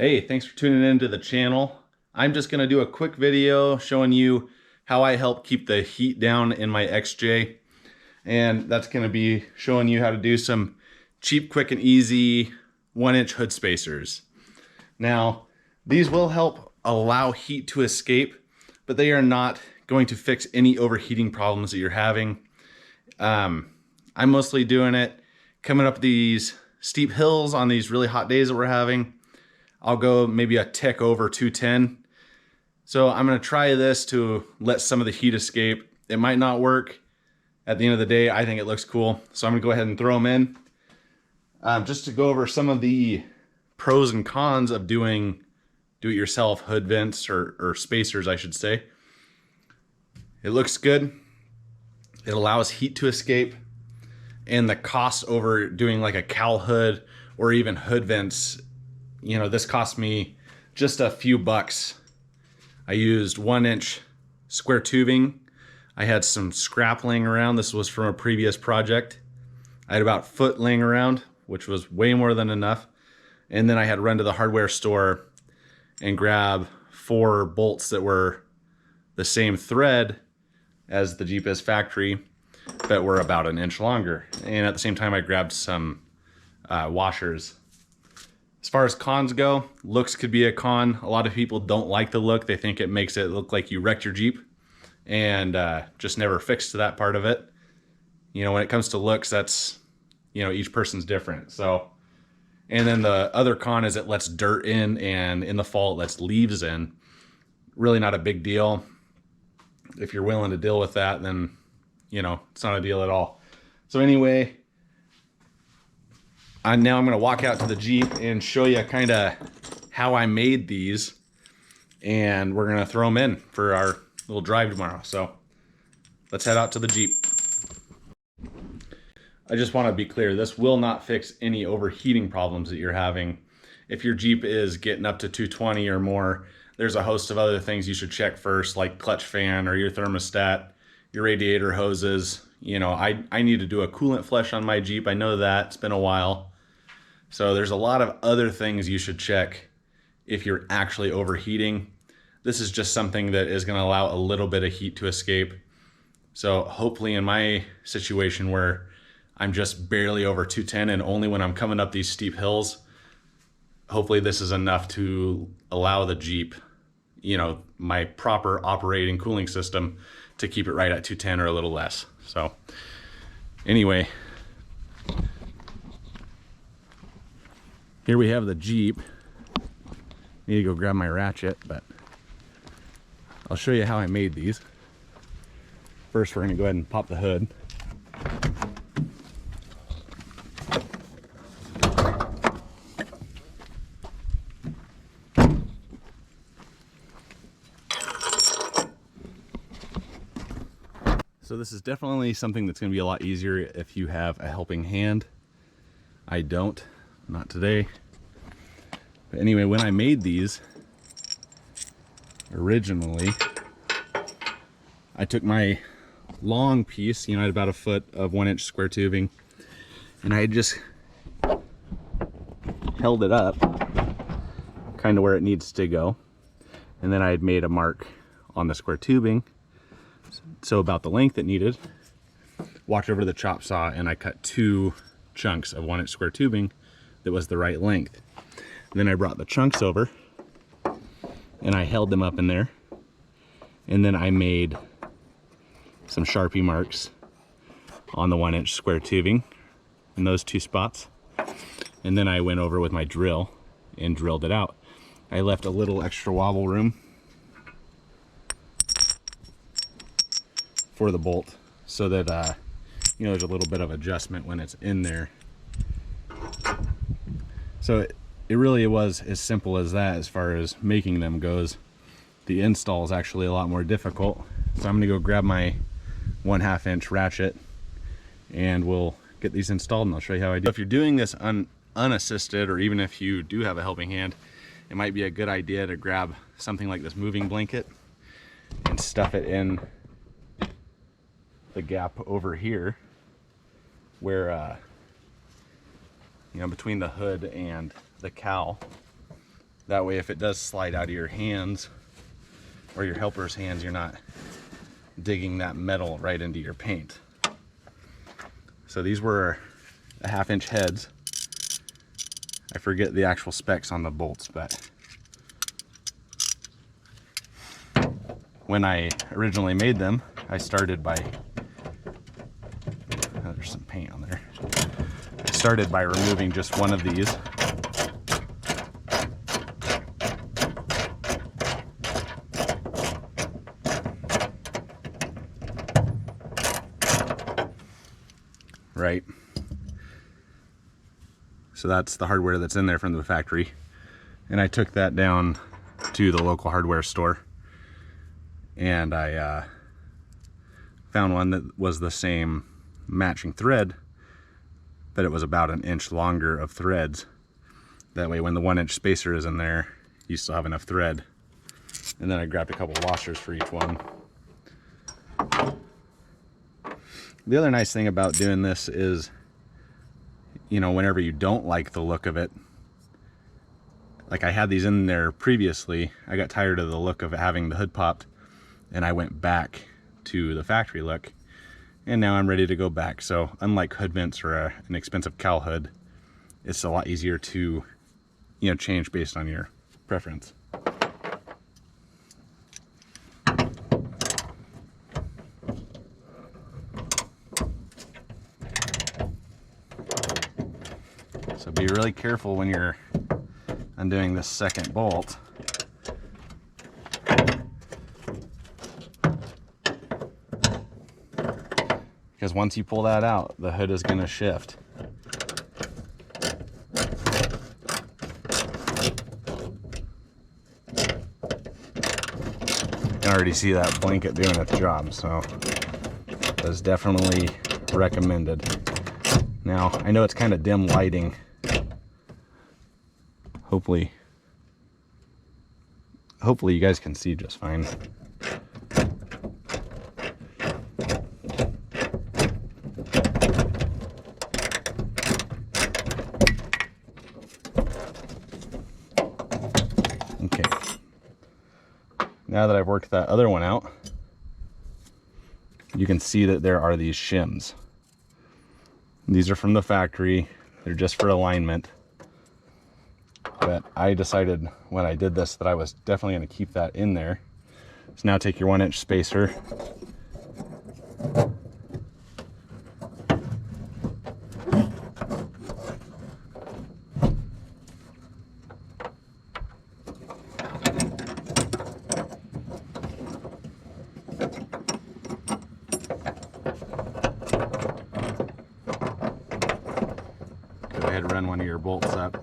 Hey, thanks for tuning in to the channel. I'm just going to do a quick video showing you how I help keep the heat down in my XJ. And that's going to be showing you how to do some cheap, quick, and easy 1-inch hood spacers. Now, these will help allow heat to escape, but they are not going to fix any overheating problems that you're having. I'm mostly doing it coming up these steep hills on these really hot days that we're having. I'll go maybe a tick over 210. So I'm going to try this to let some of the heat escape. It might not work. At the end of the day, I think it looks cool. So I'm going to go ahead and throw them in. Just to go over some of the pros and cons of doing do-it-yourself hood vents or spacers, I should say. It looks good. It allows heat to escape. And the cost over doing like a cowl hood or even hood vents, you know, this cost me just a few bucks. I used 1-inch square tubing. I had some scrap laying around. This was from a previous project. I had about a foot laying around, which was way more than enough. And then I had run to the hardware store and grab 4 bolts that were the same thread as the Jeep is factory, but were about 1 inch longer. And at the same time, I grabbed some washers. As far as cons go, looks could be a con. A lot of people don't like the look. They think it makes it look like you wrecked your Jeep and just never fixed that part of it. You know, when it comes to looks, that's, you know, each person's different. So, and then the other con is it lets dirt in, and in the fall it lets leaves in. Really not a big deal. If you're willing to deal with that, then, you know, it's not a deal at all. So anyway, now I'm going to walk out to the Jeep and show you kind of how I made these, and we're going to throw them in for our little drive tomorrow. So let's head out to the Jeep. I just want to be clear, this will not fix any overheating problems that you're having. If your Jeep is getting up to 220 or more, there's a host of other things you should check first, like clutch fan or your thermostat, your radiator hoses. You know, I need to do a coolant flush on my Jeep. I know that. It's been a while. So there's a lot of other things you should check if you're actually overheating. This is just something that is going to allow a little bit of heat to escape. So hopefully in my situation where I'm just barely over 210 and only when I'm coming up these steep hills, hopefully this is enough to allow the Jeep, you know, my proper operating cooling system to keep it right at 210 or a little less. So anyway, here we have the Jeep. Need to go grab my ratchet, but I'll show you how I made these. First, we're gonna go ahead and pop the hood. So this is definitely something that's gonna be a lot easier if you have a helping hand. I don't. Not today. But anyway, when I made these originally, I took my long piece, you know, I had about a foot of 1-inch square tubing, and I just held it up kind of where it needs to go. And then I had made a mark on the square tubing, so about the length it needed. Walked over to the chop saw and I cut 2 chunks of 1-inch square tubing that was the right length. And then I brought the chunks over and I held them up in there, and then I made some Sharpie marks on the 1-inch square tubing in those 2 spots, and then I went over with my drill and drilled it out. I left a little extra wobble room for the bolt so that you know, there's a little bit of adjustment when it's in there. So it really was as simple as that as far as making them goes. The install is actually a lot more difficult. So I'm gonna go grab my 1/2 inch ratchet and we'll get these installed, and I'll show you how I do. If you're doing this unassisted, or even if you do have a helping hand, it might be a good idea to grab something like this moving blanket and stuff it in the gap over here where you know, between the hood and the cowl, That way if it does slide out of your hands or your helper's hands, you're not digging that metal right into your paint. So these were a 1/2 inch heads. I forget the actual specs on the bolts, but when I originally made them, I started by, oh, there's some paint on there. I started by removing just one of these. Right. So that's the hardware that's in there from the factory. And I took that down to the local hardware store. And I found one that was the same matching thread, but it was about 1 inch longer of threads. That way when the 1 inch spacer is in there, you still have enough thread. And then I grabbed a couple washers for each one. The other nice thing about doing this is, you know, whenever you don't like the look of it, like I had these in there previously, I got tired of the look of having the hood popped, and I went back to the factory look, and now I'm ready to go back. So unlike hood vents or an expensive cowl hood, it's a lot easier to, you know, change based on your preference. So be really careful when you're undoing this second bolt. Because once you pull that out, the hood is going to shift. You can already see that blanket doing its job, so that's definitely recommended. Now, I know it's kind of dim lighting. Hopefully you guys can see just fine. Okay. Now that I've worked that other one out, you can see that there are these shims. These are from the factory. They're just for alignment. But I decided when I did this that I was definitely going to keep that in there. So now take your 1 inch spacer. Go ahead and run one of your bolts up.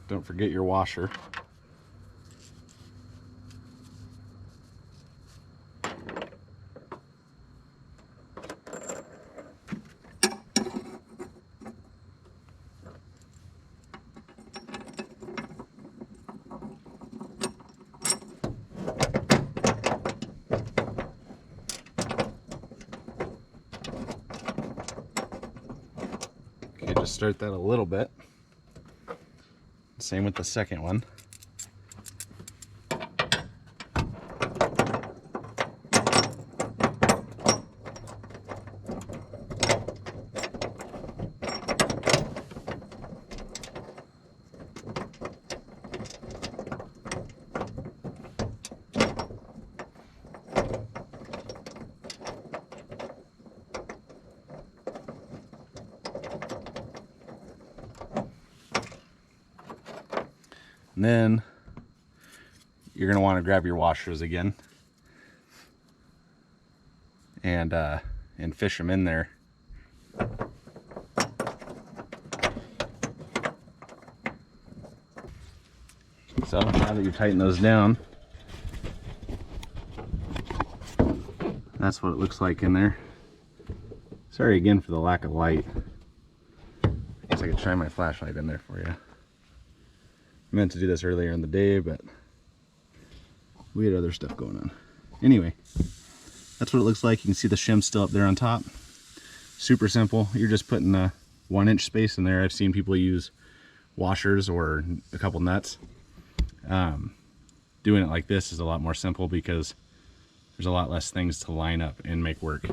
Don't forget your washer. Okay, just start that a little bit. Same with the second one. And then you're going to want to grab your washers again and fish them in there. So now that you've tightened those down, that's what it looks like in there. Sorry again for the lack of light. I guess I could shine my flashlight in there for you. I meant to do this earlier in the day, but we had other stuff going on. Anyway, that's what it looks like. You can see the shim still up there on top. Super simple. You're just putting a 1 inch space in there. I've seen people use washers or a couple nuts. Doing it like this is a lot more simple because there's a lot less things to line up and make work.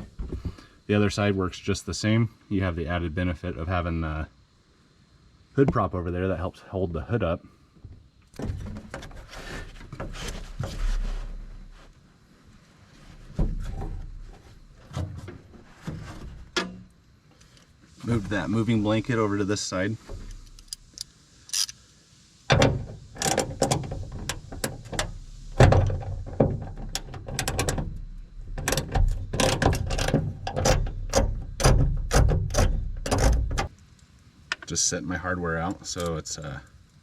The other side works just the same. You have the added benefit of having the hood prop over there that helps hold the hood up. Moved that moving blanket over to this side. Just setting my hardware out so it's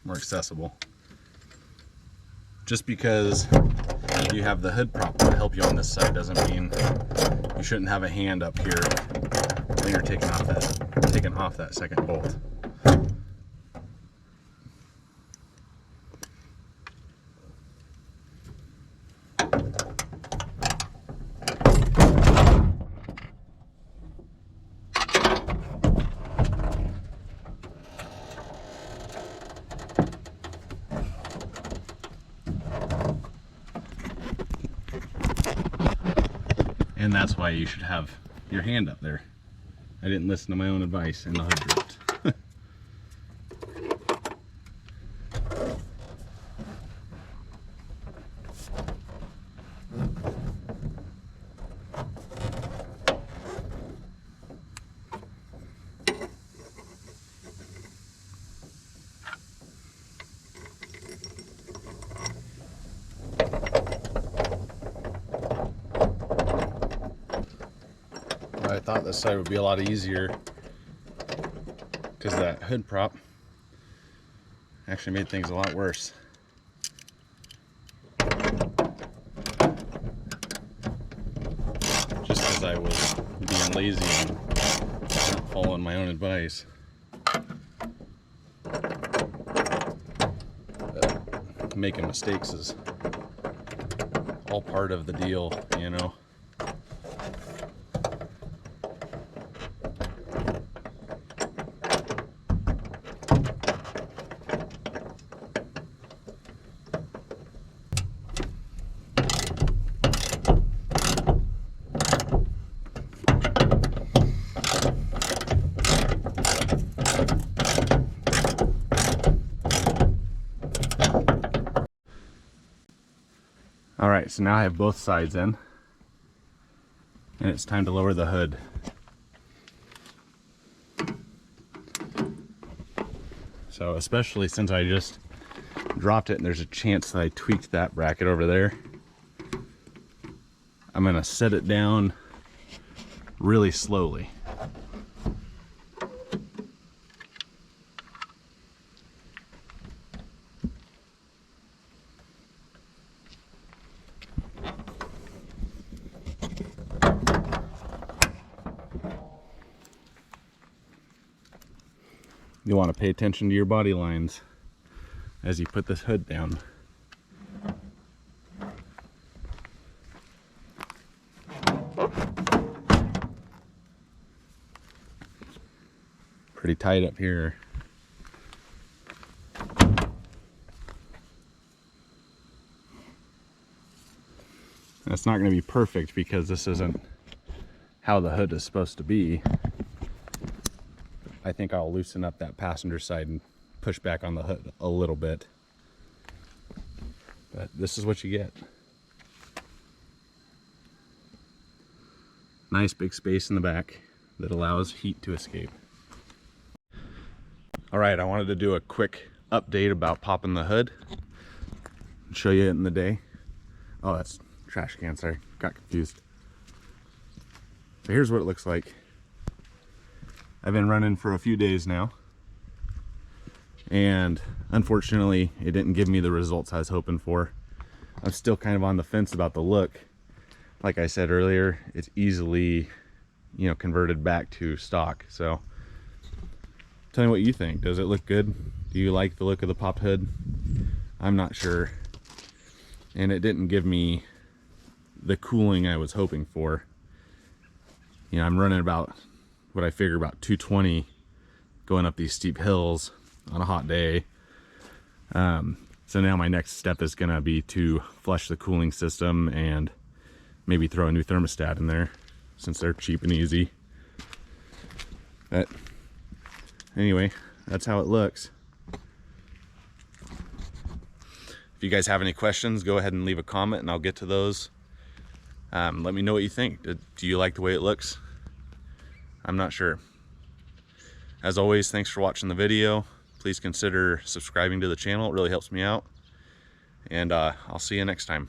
more accessible. Just because you have the hood prop to help you on this side doesn't mean you shouldn't have a hand up here when you're taking off that second bolt. And that's why you should have your hand up there. I didn't listen to my own advice and the hood dropped. I thought this side would be a lot easier because that hood prop actually made things a lot worse. Just because I was being lazy and not following my own advice. But making mistakes is all part of the deal, you know. All right, so now I have both sides in, and it's time to lower the hood. So especially since I just dropped it and there's a chance that I tweaked that bracket over there, I'm gonna set it down really slowly. You want to pay attention to your body lines as you put this hood down. Pretty tight up here. That's not going to be perfect because this isn't how the hood is supposed to be. I think I'll loosen up that passenger side and push back on the hood a little bit. But this is what you get. Nice big space in the back that allows heat to escape. All right, I wanted to do a quick update about popping the hood. Show you it in the day. Oh, that's trash can, sorry, got confused. So here's what it looks like. I've been running for a few days now, and unfortunately it didn't give me the results I was hoping for. I'm still kind of on the fence about the look. Like I said earlier, it's easily, you know, converted back to stock. So tell me what you think. Does it look good? Do you like the look of the popped hood? I'm not sure, and it didn't give me the cooling I was hoping for. You know, I'm running about what I figure about 220 going up these steep hills on a hot day. So now my next step is gonna be to flush the cooling system and maybe throw a new thermostat in there since they're cheap and easy. But anyway, that's how it looks. If you guys have any questions, go ahead and leave a comment and I'll get to those. Let me know what you think. Do you like the way it looks? I'm not sure. As always, thanks for watching the video. Please consider subscribing to the channel. It really helps me out. And I'll see you next time.